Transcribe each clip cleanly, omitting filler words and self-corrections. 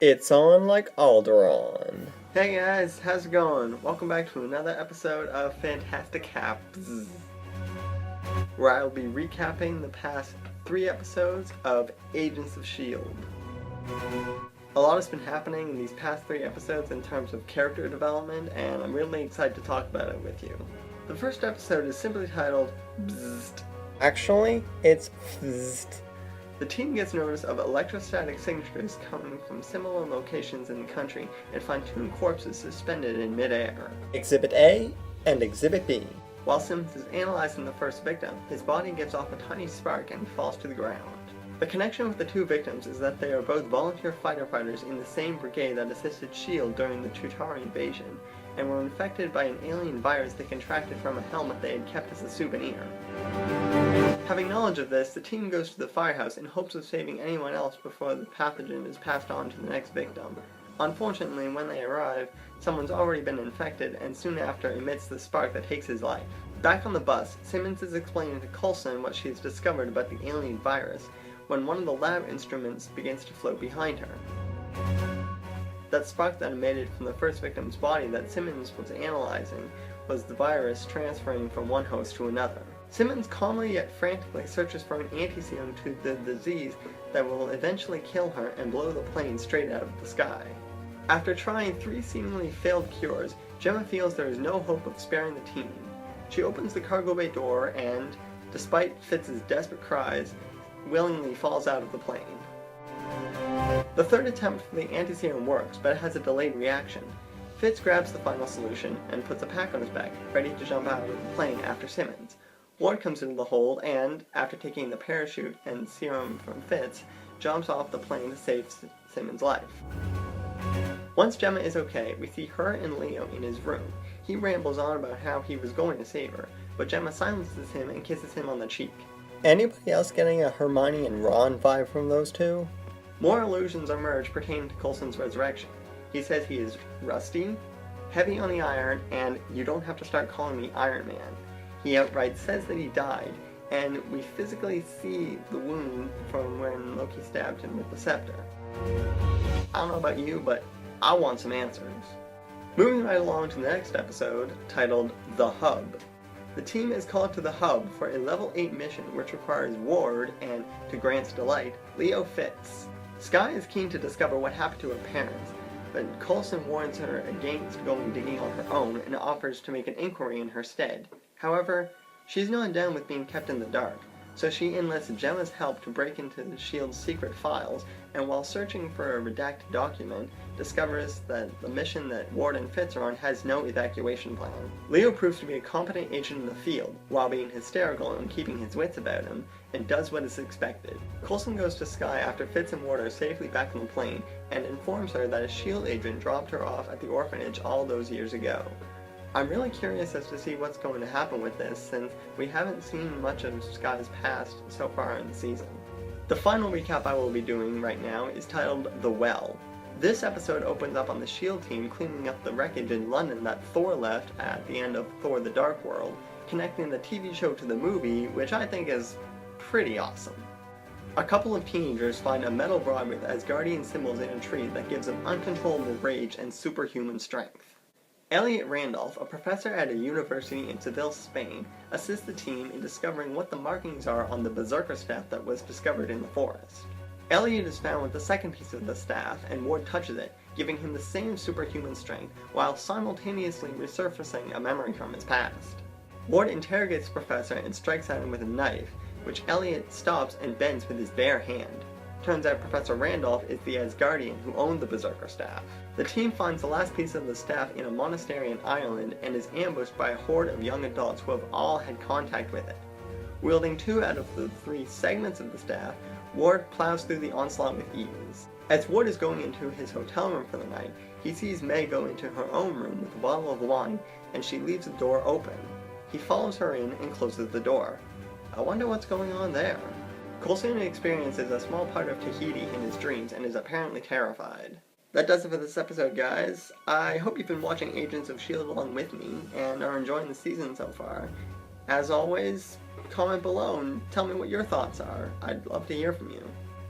It's on like Alderaan. Hey guys, how's it going? Welcome back to another episode of Fantasticapz, where I'll be recapping the past 3 episodes of Agents of S.H.I.E.L.D. A lot has been happening in these past 3 episodes in terms of character development, and I'm really excited to talk about it with you. The first episode is simply titled Bzzzt. Actually, it's Fzzzt. The team gets notice of electrostatic signatures coming from similar locations in the country and find 2 corpses suspended in midair. Exhibit A and Exhibit B. While Simmons is analyzing the first victim, his body gives off a tiny spark and falls to the ground. The connection with the 2 victims is that they are both volunteer fighter fighters in the same brigade that assisted S.H.I.E.L.D. during the Chitauri invasion, and were infected by an alien virus they contracted from a helmet they had kept as a souvenir. Having knowledge of this, the team goes to the firehouse in hopes of saving anyone else before the pathogen is passed on to the next victim. Unfortunately, when they arrive, someone's already been infected and soon after emits the spark that takes his life. Back on the bus, Simmons is explaining to Coulson what she has discovered about the alien virus when one of the lab instruments begins to float behind her. That spark that emitted from the first victim's body that Simmons was analyzing was the virus transferring from one host to another. Simmons calmly yet frantically searches for an antiserum to the disease that will eventually kill her and blow the plane straight out of the sky. After trying 3 seemingly failed cures, Gemma feels there is no hope of sparing the team. She opens the cargo bay door and, despite Fitz's desperate cries, willingly falls out of the plane. The third attempt for the antiserum works, but it has a delayed reaction. Fitz grabs the final solution and puts a pack on his back, ready to jump out of the plane after Simmons. Ward comes into the hold and, after taking the parachute and serum from Fitz, jumps off the plane to save Simmons' life. Once Gemma is okay, we see her and Leo in his room. He rambles on about how he was going to save her, but Gemma silences him and kisses him on the cheek. Anybody else getting a Hermione and Ron vibe from those two? More allusions emerge pertaining to Coulson's resurrection. He says he is rusty, heavy on the iron, and you don't have to start calling me Iron Man. He outright says that he died, and we physically see the wound from when Loki stabbed him with the scepter. I don't know about you, but I want some answers. Moving right along to the next episode, titled The Hub. The team is called to the Hub for a level 8 mission which requires Ward and, to Grant's delight, Leo Fitz. Skye is keen to discover what happened to her parents, but Coulson warns her against going digging on her own and offers to make an inquiry in her stead. However, she's not down with being kept in the dark, so she enlists Gemma's help to break into the S.H.I.E.L.D's secret files, and while searching for a redacted document, discovers that the mission that Ward and Fitz are on has no evacuation plan. Leo proves to be a competent agent in the field, while being hysterical and keeping his wits about him, and does what is expected. Coulson goes to Skye after Fitz and Ward are safely back on the plane, and informs her that a S.H.I.E.L.D. agent dropped her off at the orphanage all those years ago. I'm really curious as to see what's going to happen with this, since we haven't seen much of Skye's past so far in the season. The final recap I will be doing right now is titled The Well. This episode opens up on the S.H.I.E.L.D. team cleaning up the wreckage in London that Thor left at the end of Thor the Dark World, connecting the TV show to the movie, which I think is pretty awesome. A couple of teenagers find a metal rod with Asgardian symbols in a tree that gives them uncontrollable rage and superhuman strength. Elliot Randolph, a professor at a university in Seville, Spain, assists the team in discovering what the markings are on the berserker staff that was discovered in the forest. Elliot is found with the second piece of the staff, and Ward touches it, giving him the same superhuman strength, while simultaneously resurfacing a memory from his past. Ward interrogates the professor and strikes at him with a knife, which Elliot stops and bends with his bare hand. Turns out Professor Randolph is the Asgardian who owned the berserker staff. The team finds the last piece of the staff in a monastery in Ireland and is ambushed by a horde of young adults who have all had contact with it. Wielding 2 out of the 3 segments of the staff, Ward plows through the onslaught with ease. As Ward is going into his hotel room for the night, he sees May go into her own room with a bottle of wine, and she leaves the door open. He follows her in and closes the door. I wonder what's going on there. Coulson experiences a small part of Tahiti in his dreams and is apparently terrified. That does it for this episode, guys. I hope you've been watching Agents of S.H.I.E.L.D. along with me and are enjoying the season so far. As always, comment below and tell me what your thoughts are. I'd love to hear from you.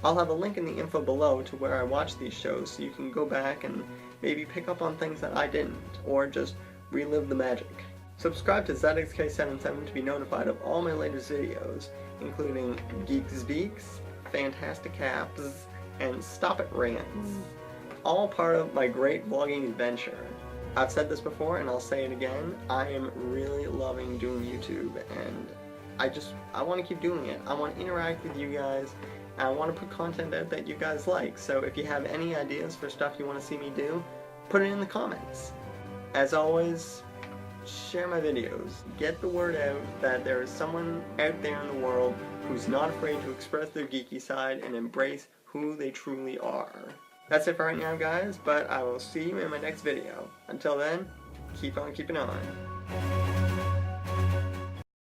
I'll have a link in the info below to where I watch these shows so you can go back and maybe pick up on things that I didn't, or just relive the magic. Subscribe to ZXK77 to be notified of all my latest videos, including Geeks Beaks, Fantasticapz, and Stop It Rants, all part of my great vlogging adventure. I've said this before and I'll say it again, I am really loving doing YouTube, and I want to keep doing it. I want to interact with you guys, and I want to put content out that you guys like, so if you have any ideas for stuff you want to see me do, put it in the comments. As always, share my videos. Get the word out that there is someone out there in the world who's not afraid to express their geeky side and embrace who they truly are. That's it for right now, guys, but I will see you in my next video. Until then, keep on keeping on.